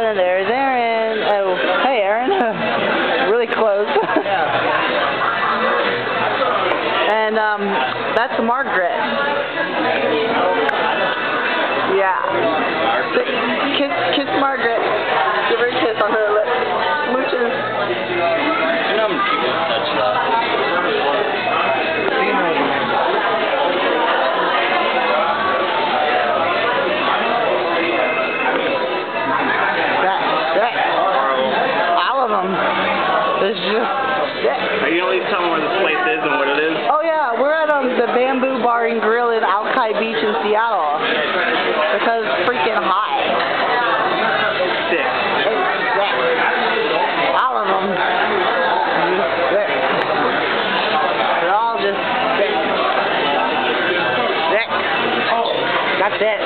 and there's Aaron. Oh, hey Aaron. Really close. And that's Margaret. Yeah. Kiss Margaret. Give her a kiss on her lips. Smooches. You know I'm keeping in touch with that. All of them. It's just sick. Are you gonna tell me where this place is and what it is? Oh yeah, we're at the Bamboo Bar and Grill in Alki Beach in Seattle. Because it's freaking hot. Sick. It's sick. All of them. Just sick. They're all just sick. Sick. That's it.